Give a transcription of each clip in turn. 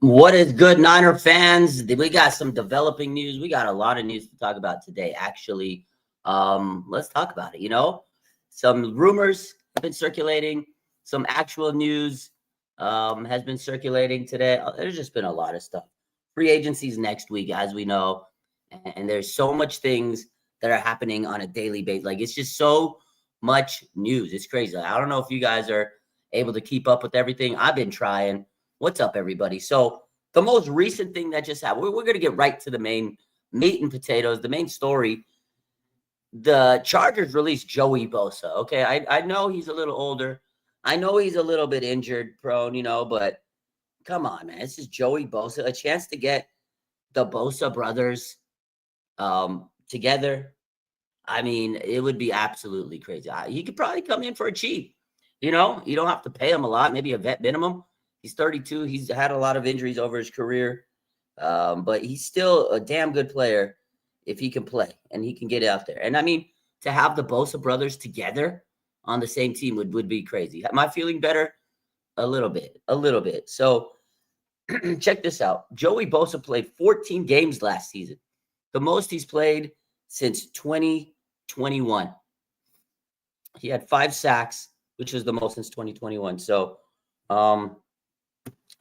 What is good, Niner fans? We got some developing news. We got a lot of news to talk about today, actually. Let's talk about it. Some rumors have been circulating. Some actual news has been circulating today. There's just been a lot of stuff. Free agency's next week, as we know. And there's so much things that are happening on a daily basis. Like, it's just so much news. It's crazy. I don't know if you guys are able to keep up with everything. I've been trying. What's up, everybody? So the most recent thing that just happened, we're going to get right to the main meat and potatoes, the main story. The Chargers released Joey Bosa. Okay, I know he's a little older. I know he's a little bit injured prone, but come on, man. This is Joey Bosa. A chance to get the Bosa brothers together. I mean, it would be absolutely crazy. He could probably come in for a cheap. You don't have to pay him a lot, maybe a vet minimum. He's 32. He's had a lot of injuries over his career, but he's still a damn good player if he can play and he can get out there. And, I mean, to have the Bosa brothers together on the same team would be crazy. Am I feeling better? A little bit. So check this out. Joey Bosa played 14 games last season, the most he's played since 2021. He had 5 sacks, which is the most since 2021. So,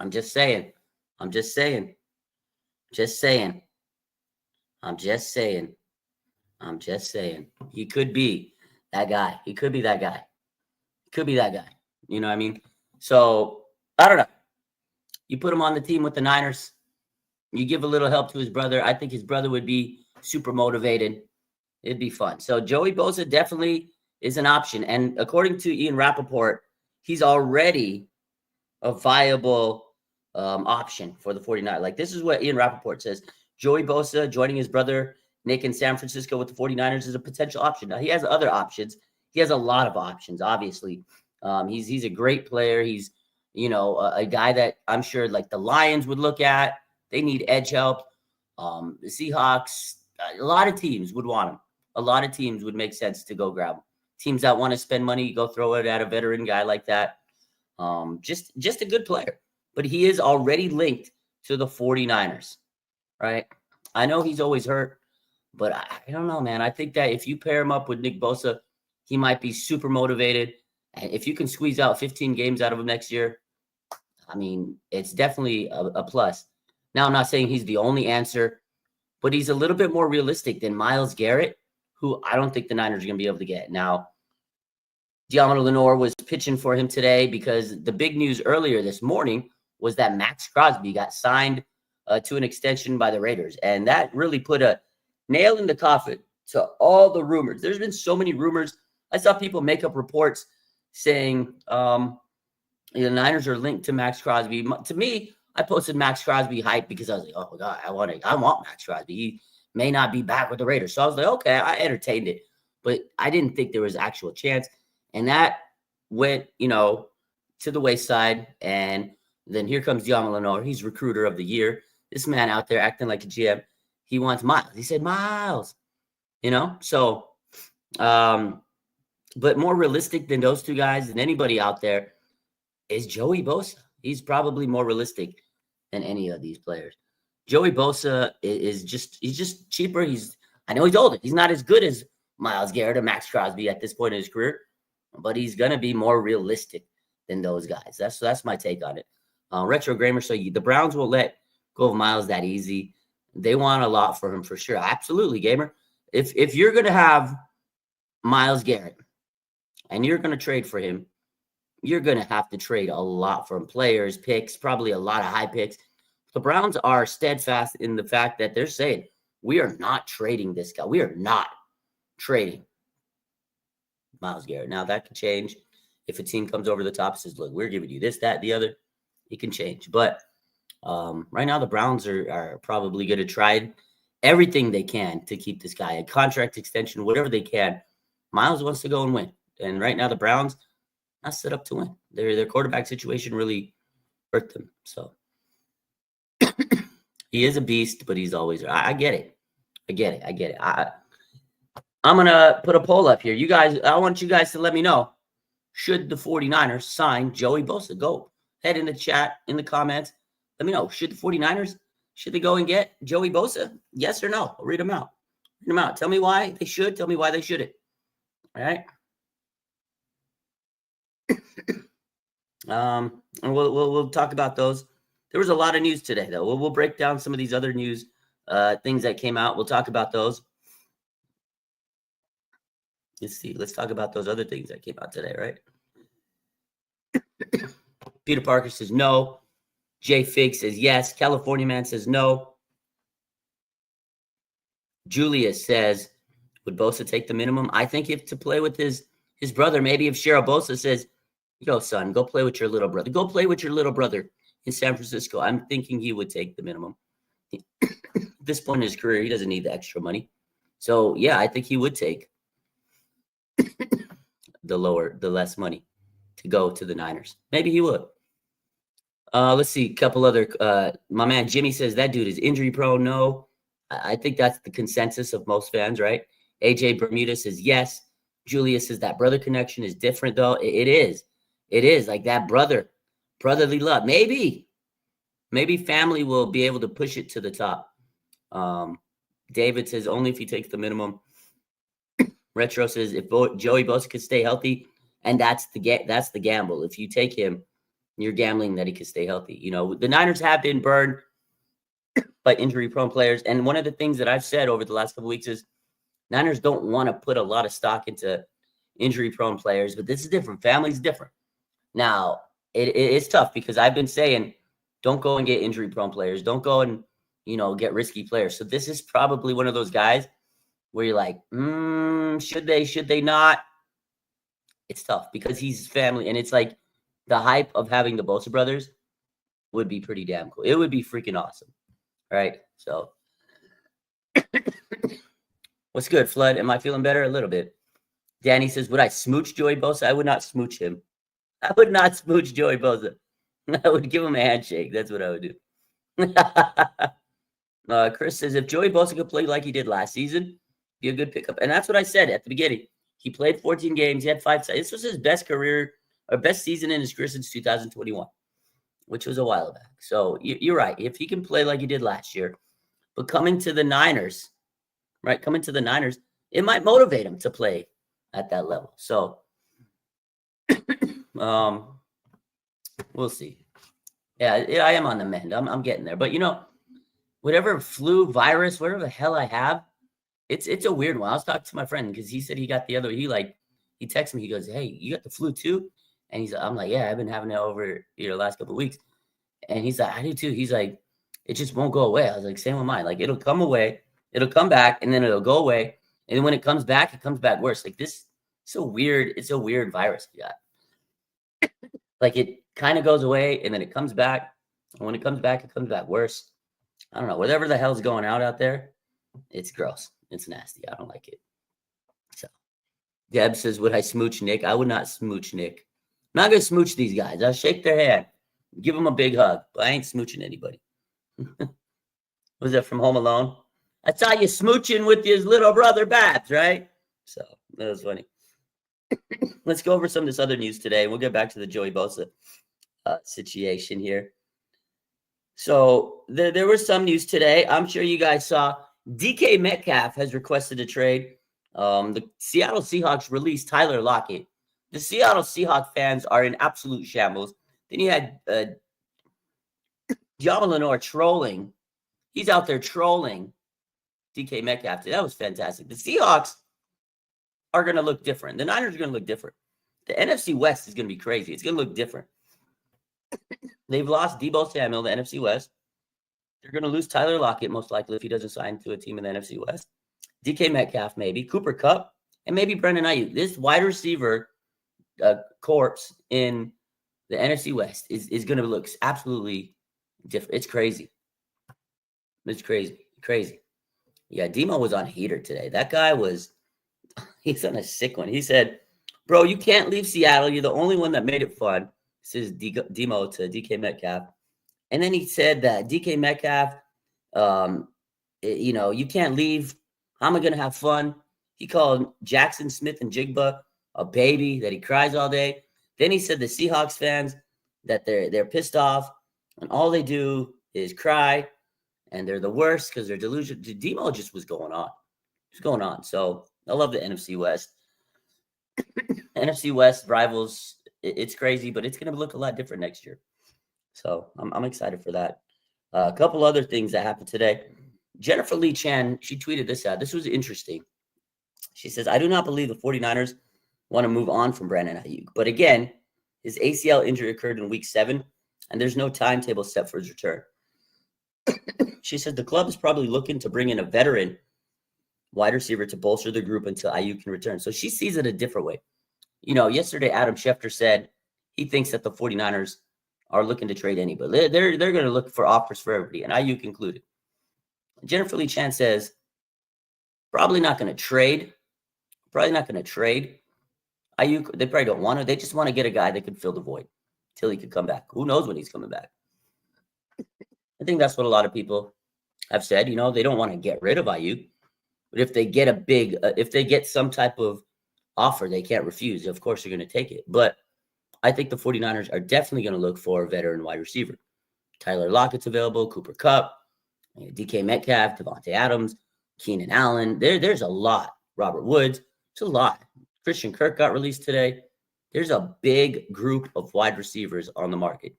I'm just saying. He could be that guy. You know what I mean? So, I don't know. You put him on the team with the Niners. You give a little help to his brother. I think his brother would be super motivated. It'd be fun. So, Joey Bosa definitely is an option. And according to Ian Rappaport, he's already a viable option for the 49ers. Like, this is what Ian Rappaport says. Joey Bosa joining his brother Nick in San Francisco with the 49ers is a potential option. Now, he has other options. He has a lot of options, obviously. He's a great player. He's, a guy that I'm sure, like, the Lions would look at. They need edge help. The Seahawks, a lot of teams would want him. A lot of teams would make sense to go grab him. Teams that want to spend money, go throw it at a veteran guy like that. Just a good player. But he is already linked to the 49ers, right? I know he's always hurt, but I don't know, man. I think that if you pair him up with Nick Bosa, he might be super motivated. And if you can squeeze out 15 games out of him next year, I mean, it's definitely a plus. Now, I'm not saying he's the only answer, but he's a little bit more realistic than Myles Garrett, who I don't think the Niners are going to be able to get. Now, Diamond Lenore was pitching for him today because the big news earlier this morning was that Max Crosby got signed to an extension by the Raiders. And that really put a nail in the coffin to all the rumors. There's been so many rumors. I saw people make up reports saying the Niners are linked to Max Crosby. To me, I posted Max Crosby hype because I was like, oh, God, I want Max Crosby. He may not be back with the Raiders. So I was like, okay, I entertained it. But I didn't think there was actual chance. And that went, to the wayside. And then here comes Diamond Lenore. He's recruiter of the year. This man out there acting like a GM. He wants Miles. He said Miles, So, but more realistic than those two guys, than anybody out there, is Joey Bosa. He's probably more realistic than any of these players. Joey Bosa he's just cheaper. I know he's older. He's not as good as Myles Garrett or Max Crosby at this point in his career, but he's going to be more realistic than those guys. That's my take on it. Retro Gamer, so the Browns won't let go of Myles that easy. They want a lot for him for sure. Absolutely, Gamer. If you're going to have Myles Garrett and you're going to trade for him, you're going to have to trade a lot for him. Players, picks, probably a lot of high picks. The Browns are steadfast in the fact that they're saying, we are not trading this guy. We are not trading Myles Garrett. Now, that could change if a team comes over the top and says, look, we're giving you this, that, the other. It can change. But right now, the Browns are probably going to try everything they can to keep this guy, a contract extension, whatever they can. Myles wants to go and win. And right now, the Browns not set up to win. Their quarterback situation really hurt them. So he is a beast, but he's always – I get it. I'm going to put a poll up here. You guys, I want you guys to let me know, should the 49ers sign Joey Bosa? Go head in the chat, in the comments. Let me know. Should the 49ers, should they go and get Joey Bosa? Yes or no? I'll read them out. Read them out. Tell me why they should. Tell me why they shouldn't. All right. And we'll talk about those. There was a lot of news today, though. We'll break down some of these other news things that came out. We'll talk about those. Let's see. Let's talk about those other things that came out today, right? Peter Parker says no. Jay Fig says yes. California Man says no. Julius says, would Bosa take the minimum? I think if to play with his brother, maybe if Cheryl Bosa says, yo, son, go play with your little brother. Go play with your little brother in San Francisco. I'm thinking he would take the minimum. At this point in his career, he doesn't need the extra money. So, yeah, I think he would take the less money to go to the Niners. Maybe he would. Let's see, a couple other. My man Jimmy says that dude is injury prone. No, I think that's the consensus of most fans, right? AJ Bermuda says yes. Julius says that brother connection is different, though. It is. It is like that brotherly love. Maybe family will be able to push it to the top. David says only if he takes the minimum. Retro says if Joey Bosa could stay healthy, and that's the gamble. If you take him, you're gambling that he could stay healthy. You know, the Niners have been burned by injury-prone players, and one of the things that I've said over the last couple of weeks is Niners don't want to put a lot of stock into injury-prone players, but this is different. Family's different. Now, it's tough because I've been saying don't go and get injury-prone players. Don't go and, get risky players. So this is probably one of those guys where you're like, should they not? It's tough because he's family, and it's like the hype of having the Bosa brothers would be pretty damn cool. It would be freaking awesome, right? So, what's good, Flood? Am I feeling better? A little bit. Danny says, would I smooch Joey Bosa? I would not smooch him. I would not smooch Joey Bosa. I would give him a handshake. That's what I would do. Chris says, if Joey Bosa could play like he did last season, be a good pickup. And that's what I said at the beginning. He played 14 games. He had 5. This was his best career or best season in his career since 2021, which was a while back. So you're right. If he can play like he did last year, but coming to the Niners, right? Coming to the Niners, it might motivate him to play at that level. So we'll see. Yeah, I am on the mend. I'm getting there. But whatever flu, virus, whatever the hell I have, it's a weird one. I was talking to my friend because he said he got the other. He texted me. He goes, "Hey, you got the flu too?" And I'm like, "Yeah, I've been having it over the last couple of weeks." And he's like, "I do too." He's like, "It just won't go away." I was like, "Same with mine. Like it'll come away, it'll come back, and then it'll go away, and then when it comes back worse." Like this, it's a weird virus we got. Like it kind of goes away and then it comes back. And when it comes back worse. I don't know. Whatever the hell's going out there, it's gross. It's nasty. I don't like it. So Deb says, would I smooch Nick? I would not smooch Nick. I'm not going to smooch these guys. I'll shake their hand, give them a big hug, but I ain't smooching anybody. Was that from Home Alone? I saw you smooching with his little brother Babs, right? So that was funny. Let's go over some of this other news today. We'll get back to the Joey Bosa situation here. So there was some news today. I'm sure you guys saw DK Metcalf has requested a trade. The Seattle Seahawks released Tyler Lockett. The Seattle Seahawks fans are in absolute shambles. Then you had John Lenore trolling. He's out there trolling DK Metcalf. That was fantastic. The Seahawks are going to look different. The Niners are going to look different. The NFC West is going to be crazy. It's going to look different. They've lost Deebo Samuel, the NFC West. They're going to lose Tyler Lockett, most likely, if he doesn't sign to a team in the NFC West. DK Metcalf, maybe. Cooper Kupp, and maybe Brandon Ayuk. This wide receiver corpse in the NFC West is going to look absolutely different. It's crazy. It's crazy. Yeah, Demo was on heater today. That guy he's on a sick one. He said, bro, you can't leave Seattle. You're the only one that made it fun. This is Demo to DK Metcalf. And then he said that DK Metcalf, you can't leave. How am I going to have fun? He called Jackson Smith and Jigba a baby, that he cries all day. Then he said the Seahawks fans, that they're pissed off And all they do is cry, and they're the worst because they're delusional. Demo just was going on. It's going on. So I love the NFC West. NFC West rivals, it's crazy, but it's going to look a lot different next year. So I'm excited for that. A couple other things that happened today. Jennifer Lee Chan, she tweeted this out. This was interesting. She says, I do not believe the 49ers want to move on from Brandon Ayuk. But again, his ACL injury occurred in week 7, and there's no timetable set for his return. She said the club is probably looking to bring in a veteran wide receiver to bolster the group until Ayuk can return. So she sees it a different way. You know, yesterday Adam Schefter said he thinks that the 49ers are looking to trade anybody. They're going to look for offers for everybody, and Ayuk included. Jennifer Lee Chan says probably not going to trade. Probably not going to trade Ayuk. They probably don't want to. They just want to get a guy that could fill the void till he could come back. Who knows when he's coming back? I think that's what a lot of people have said. You know, they don't want to get rid of Ayuk, but if they get if they get some type of offer they can't refuse, of course they're going to take it. But I think the 49ers are definitely going to look for a veteran wide receiver. Tyler Lockett's available, Cooper Kupp, DK Metcalf, Devontae Adams, Keenan Allen. There's a lot. Robert Woods. It's a lot. Christian Kirk got released today. There's a big group of wide receivers on the market.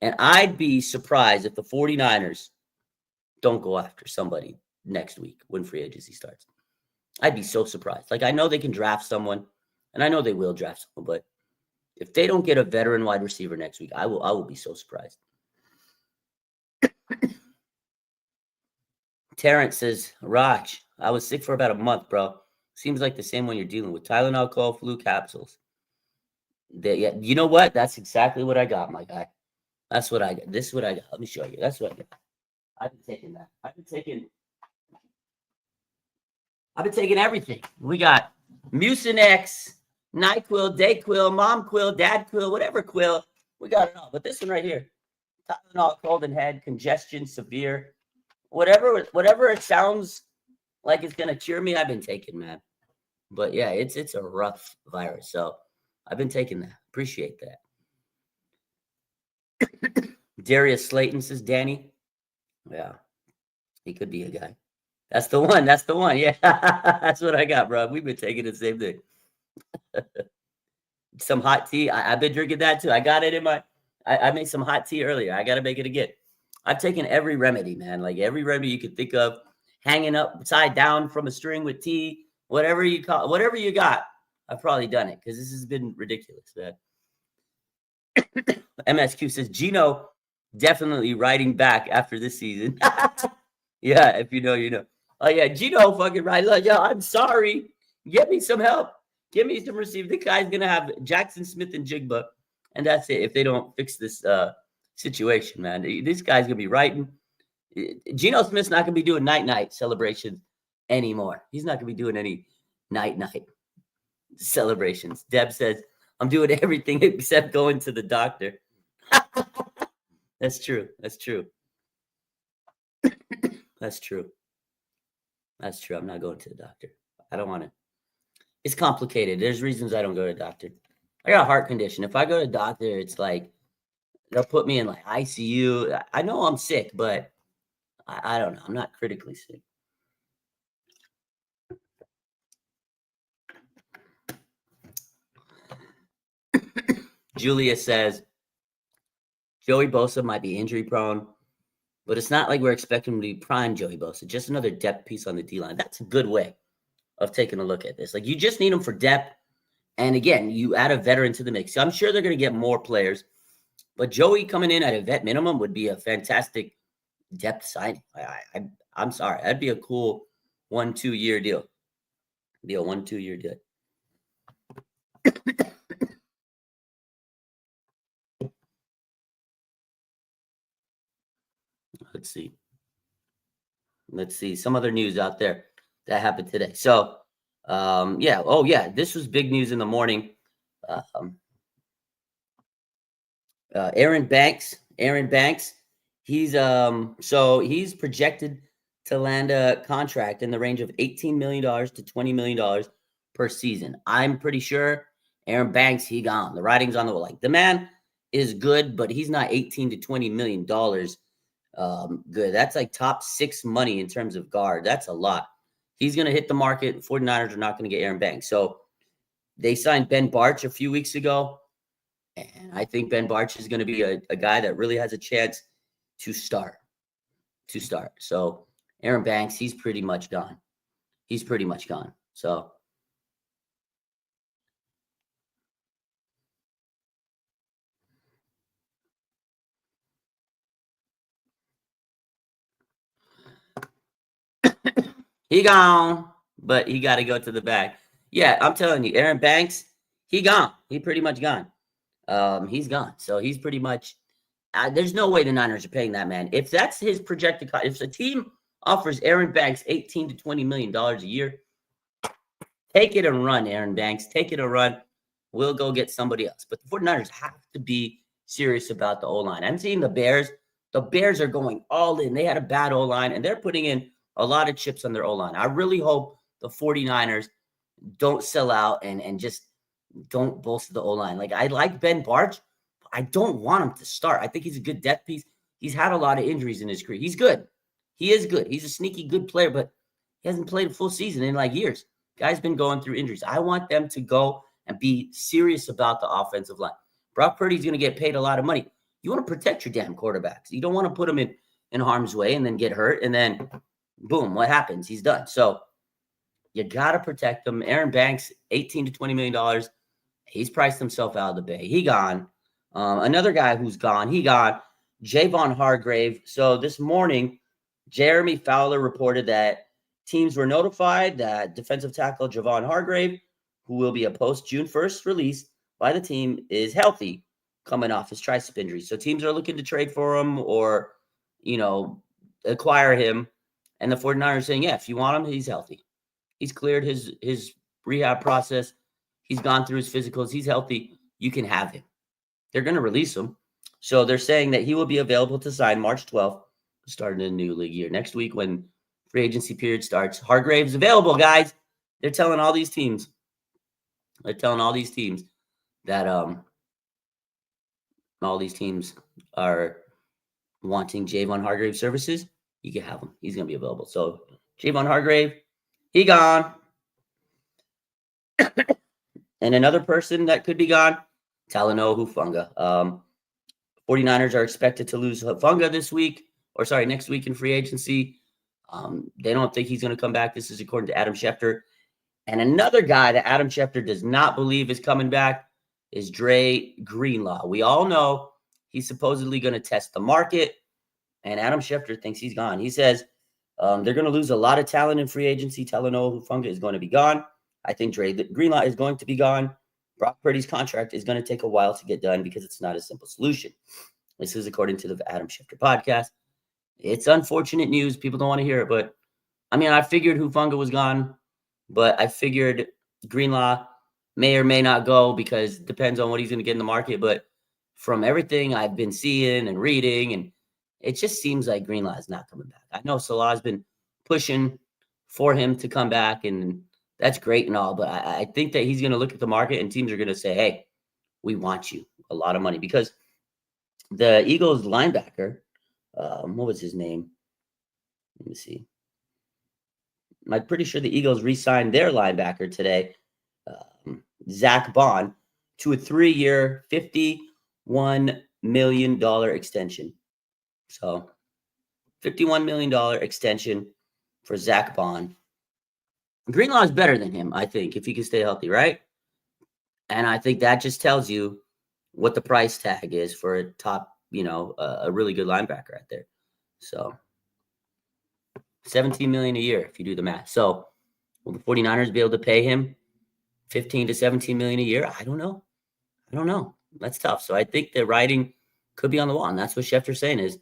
And I'd be surprised if the 49ers don't go after somebody next week when free agency starts. I'd be so surprised. Like, I know they can draft someone, and I know they will draft someone, but if they don't get a veteran wide receiver next week, I will be so surprised. Terrence says, Raj, I was sick for about a month, bro. Seems like the same one you're dealing with. Tylenol, cold, flu capsules. Yeah, you know what? That's exactly what I got, my guy. That's what I got. This is what I got. Let me show you. That's what I got. I've been taking that. I've been taking everything. We got Mucinex, NyQuil, DayQuil, MomQuil, DadQuil, whatever quill. We got it all. But this one right here, Tylenol, cold and head, congestion, severe, whatever it sounds like it's gonna cure me, I've been taking, man. But yeah, it's a rough virus, so I've been taking that. Appreciate that. Darius Slayton says, Danny. Yeah, he could be a guy. That's the one. That's the one. Yeah, that's what I got, bro. We've been taking the same thing. Some hot tea. I've been drinking that too. I got it in my. I made some hot tea earlier. I got to make it again. I've taken every remedy, man. Like every remedy you could think of, hanging upside down from a string with tea, whatever you got. I've probably done it because this has been ridiculous, man. MSQ says Gino definitely riding back after this season. Yeah, if you know, you know. Oh yeah, Gino fucking right. Like, yo, I'm sorry. Get me some help. Give me some receiver. The guy's gonna have Jackson Smith and Jigba, and that's it. If they don't fix this situation, man, this guy's gonna be writing. Geno Smith's not gonna be doing night celebrations anymore. He's not gonna be doing any night celebrations. Deb says, I'm doing everything except going to the doctor. That's true. That's true. That's true. That's true. I'm not going to the doctor. I don't want to. It's complicated. There's reasons I don't go to the doctor. I got a heart condition. If I go to the doctor, it's like they'll put me in like ICU. I know I'm sick, but I don't know. I'm not critically sick. Julia says, Joey Bosa might be injury prone, but it's not like we're expecting him to be prime Joey Bosa. Just another depth piece on the D-line. That's a good way of taking a look at this. Like, you just need him for depth. And again, you add a veteran to the mix. I'm sure they're going to get more players, but Joey coming in at a vet minimum would be a fantastic depth signing. I'm sorry. That'd be a cool 1-2 year deal. Be a 1-2 year deal. Let's see some other news out there that happened today. So, yeah. Oh, yeah. This was big news in the morning. Aaron Banks. He's he's projected to land a contract in the range of $18 million to $20 million per season. I'm pretty sure Aaron Banks, he gone. The writing's on the wall. Like, the man is good, but he's not 18 to 20 million dollars good. That's like top 6 money in terms of guard. That's a lot. He's going to hit the market. 49ers are not going to get Aaron Banks. So they signed Ben Barch a few weeks ago, and I think Ben Barch is going to be a guy that really has a chance to start. So Aaron Banks, he's pretty much gone. So he gone, but he got to go to the back. Yeah, I'm telling you, Aaron Banks, he gone. He pretty much gone. He's gone. So he's pretty much. There's no way the Niners are paying that man. If that's his projected cost, if a team offers Aaron Banks 18 to 20 million dollars a year, take it and run, Aaron Banks. Take it and run. We'll go get somebody else. But the 49ers have to be serious about the O-line. I'm seeing the Bears. The Bears are going all in. They had a bad O-line, and they're putting in a lot of chips on their O-line. I really hope the 49ers don't sell out and just don't bolster the O-line. Like, I like Ben Barch. I don't want him to start. I think he's a good depth piece. He's had a lot of injuries in his career. He's good. He is good. He's a sneaky good player, but he hasn't played a full season in like years. Guy's been going through injuries. I want them to go and be serious about the offensive line. Brock Purdy's going to get paid a lot of money. You want to protect your damn quarterbacks. You don't want to put them in harm's way and then get hurt, and then boom, what happens? He's done. So you got to protect them. Aaron Banks, $18 to $20 million. He's priced himself out of the Bay. He gone. Another guy who's gone, Javon Hargrave. So this morning, Jeremy Fowler reported that teams were notified that defensive tackle Javon Hargrave, who will be a post-June 1st release by the team, is healthy coming off his tricep injury. So teams are looking to trade for him or, acquire him. And the 49ers are saying, yeah, if you want him, he's healthy. He's cleared his rehab process. He's gone through his physicals. He's healthy. You can have him. They're going to release him. So they're saying that he will be available to sign March 12th, starting a new league year. Next week when free agency period starts, Hargrave's available, guys. They're telling all these teams. that all these teams are wanting Javon Hargrave services. You can have him. He's going to be available. So Javon Hargrave, he gone. And another person that could be gone, Talanoa Hufanga. 49ers are expected to lose Hufanga next week in free agency. They don't think he's going to come back. This is according to Adam Schefter. And another guy that Adam Schefter does not believe is coming back is Dre Greenlaw. We all know he's supposedly going to test the market, and Adam Schefter thinks he's gone. He says they're going to lose a lot of talent in free agency. Talanoa Hufanga is going to be gone. I think Dre Greenlaw is going to be gone. Brock Purdy's contract is going to take a while to get done because it's not a simple solution. This is according to the Adam Schefter podcast. It's unfortunate news. People don't want to hear it, but I figured Hufanga was gone, but I figured Greenlaw may or may not go because it depends on what he's going to get in the market. But from everything I've been seeing and reading, and it just seems like Greenlaw is not coming back. I know Salah's been pushing for him to come back, and that's great and all, but I think that he's going to look at the market and teams are going to say, hey, we want you, a lot of money. Because the Eagles linebacker, what was his name? Let me see. I'm pretty sure the Eagles re-signed their linebacker today, Zach Bond, to a 3-year, $51 million extension. So $51 million extension for Zach Bond. Greenlaw is better than him, I think, if he can stay healthy, right? And I think that just tells you what the price tag is for a top, a really good linebacker right there. So $17 million a year if you do the math. So will the 49ers be able to pay him $15 to $17 million a year? I don't know. That's tough. So I think the writing could be on the wall. And that's what Schefter's saying is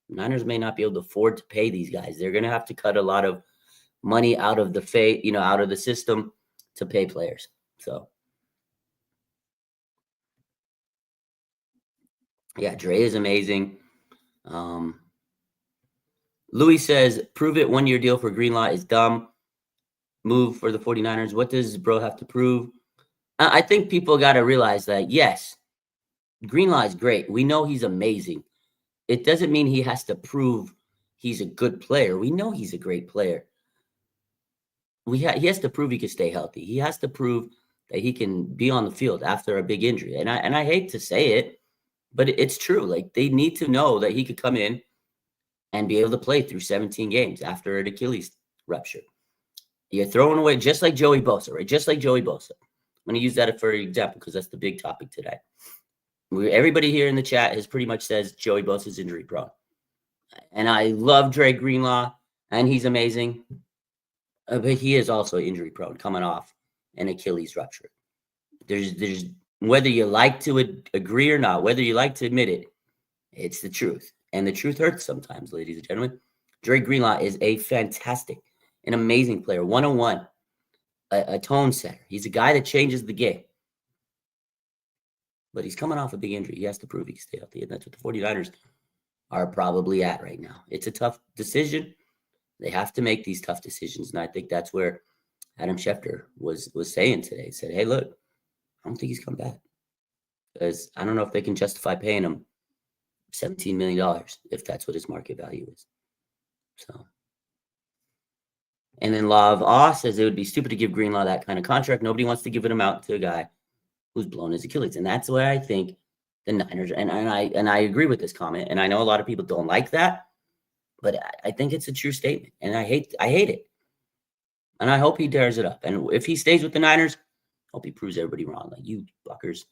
Niners may not be able to afford to pay these guys. They're going to have to cut a lot of money out of the out of the system to pay players. So yeah, Dre is amazing. Louis says, prove it 1-year deal for Greenlaw is dumb move for the 49ers. What does bro have to prove? I think people got to realize that, yes, Greenlaw is great. We know he's amazing. It doesn't mean he has to prove he's a good player. We know he's a great player. He has to prove he can stay healthy. He has to prove that he can be on the field after a big injury. And I hate to say it, but it's true. Like, they need to know that he could come in and be able to play through 17 games after an Achilles rupture. You're throwing away just like Joey Bosa, right? Just like Joey Bosa. I'm going to use that for example because that's the big topic today. Everybody here in the chat has pretty much says Joey Bosa is injury prone. And I love Dre Greenlaw, and he's amazing. But he is also injury prone, coming off an Achilles rupture. There's whether you like to agree or not, whether you like to admit it, it's the truth. And the truth hurts sometimes, ladies and gentlemen. Dre Greenlaw is a fantastic, an amazing player, 101, a tone setter. He's a guy that changes the game. But he's coming off a big injury. He has to prove he can stay healthy. And that's what the 49ers are probably at right now. It's a tough decision. They have to make these tough decisions. And I think that's where Adam Schefter was saying today. He said, hey, look, I don't think he's come back. Because I don't know if they can justify paying him $17 million if that's what his market value is. So, and then Law of Awe says it would be stupid to give Greenlaw that kind of contract. Nobody wants to give him out to a guy who's blown his Achilles. And that's where I think the Niners, and I agree with this comment, and I know a lot of people don't like that, but I think it's a true statement. And I hate it. And I hope he tears it up. And if he stays with the Niners, I hope he proves everybody wrong. Like, you fuckers.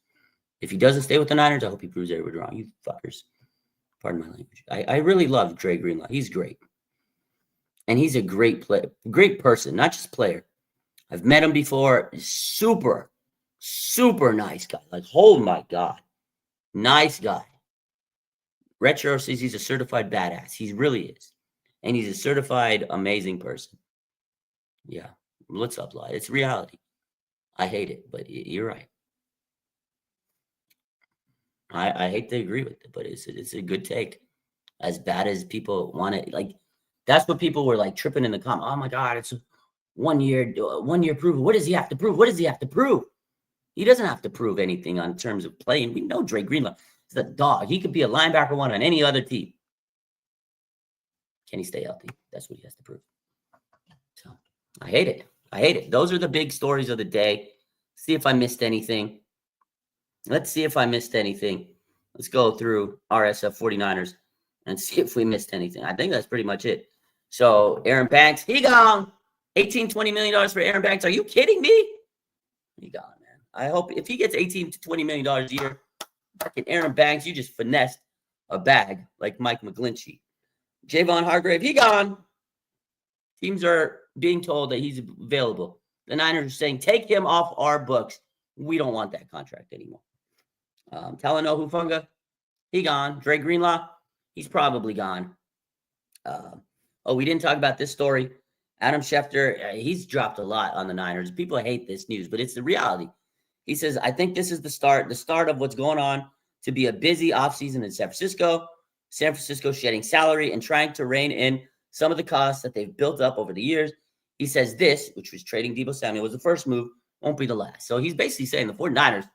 If he doesn't stay with the Niners, I hope he proves everybody wrong. You fuckers. Pardon my language. I really love Dre Greenlaw. He's great. And he's a great player, great person, not just player. I've met him before. Super, super nice guy. Like, oh my God. Nice guy. Retro says he's a certified badass. He really is. And he's a certified amazing person. Yeah. What's up, Lie? It's reality. I hate it, but you're right. I hate to agree with it, but it's a good take. As bad as people want it, like, that's what people were like tripping in the comments. Oh my God, it's 1 year proof. What does he have to prove? What does he have to prove? He doesn't have to prove anything on terms of playing. We know Dre Greenlaw is a dog. He could be a linebacker one on any other team. Can he stay healthy? That's what he has to prove. So I hate it. Those are the big stories of the day. See if I missed anything. Let's see if I missed anything. Let's go through RSF 49ers and see if we missed anything. I think that's pretty much it. So Aaron Banks, he gone. $18-20 million for Aaron Banks. Are you kidding me? He gone, man. I hope if he gets $18 to $20 million a year, fucking Aaron Banks, you just finessed a bag like Mike McGlinchey. Javon Hargrave, he gone. Teams are being told that he's available. The Niners are saying, take him off our books. We don't want that contract anymore. Talanoa Hufanga, he gone. Dre Greenlaw, he's probably gone. We didn't talk about this story. Adam Schefter, he's dropped a lot on the Niners. People hate this news, but it's the reality. He says, I think this is the start of what's going on to be a busy offseason in San Francisco. San Francisco shedding salary and trying to rein in some of the costs that they've built up over the years. He says this, which was trading Deebo Samuel, was the first move, won't be the last. So he's basically saying the 49ers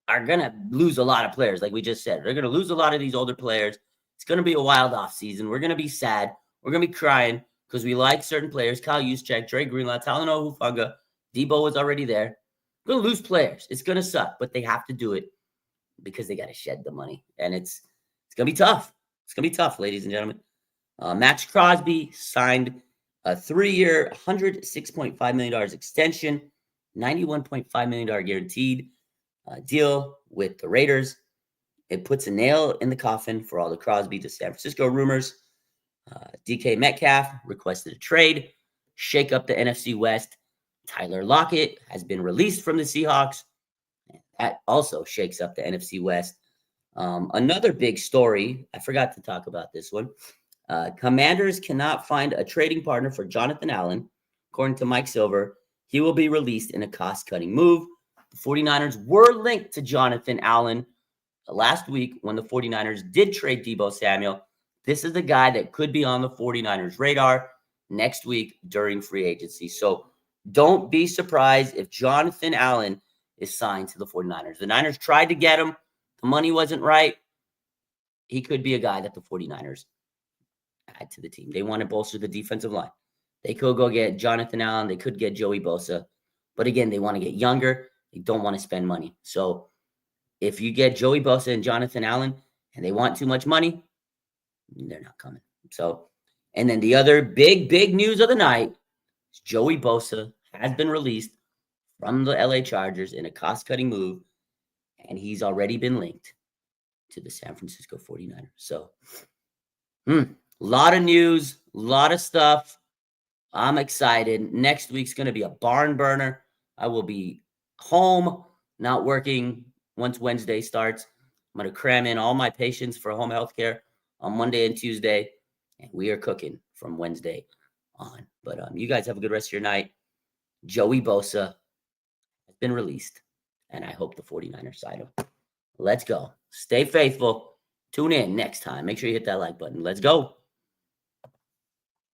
are going to lose a lot of players, like we just said. They're going to lose a lot of these older players. It's going to be a wild offseason. We're going to be sad. We're going to be crying because we like certain players. Kyle Juszczyk, Dre Greenlaw, Talanoa Hufanga. Deebo was already there. We're going to lose players. It's going to suck, but they have to do it because they got to shed the money. And it's going to be tough. It's going to be tough, ladies and gentlemen. Max Crosby signed a 3-year, $106.5 million extension, $91.5 million guaranteed deal with the Raiders. It puts a nail in the coffin for all the Crosby to San Francisco rumors. DK Metcalf requested a trade, shake up the NFC West. Tyler Lockett has been released from the Seahawks. That also shakes up the NFC West. Another big story, I forgot to talk about this one. Commanders cannot find a trading partner for Jonathan Allen. According to Mike Silver, he will be released in a cost-cutting move. The 49ers were linked to Jonathan Allen last week when the 49ers did trade Deebo Samuel. This is the guy that could be on the 49ers radar next week during free agency. So don't be surprised if Jonathan Allen is signed to the 49ers. The Niners tried to get him. the money wasn't right, he could be a guy that the 49ers add to the team. They want to bolster the defensive line. They could go get Jonathan Allen. They could get Joey Bosa. But again, they want to get younger. They don't want to spend money. So if you get Joey Bosa and Jonathan Allen and they want too much money, they're not coming. So, and then the other big news of the night is Joey Bosa has been released from the LA Chargers in a cost-cutting move, and he's already been linked to the San Francisco 49ers. So, a lot of news, a lot of stuff. I'm excited. Next week's going to be a barn burner. I will be home, not working once Wednesday starts. I'm going to cram in all my patients for home health care on Monday and Tuesday, and we are cooking from Wednesday on. But you guys have a good rest of your night. Joey Bosa has been released, and I hope the 49ers side him. Let's go. Stay faithful. Tune in next time. Make sure you hit that like button. Let's go.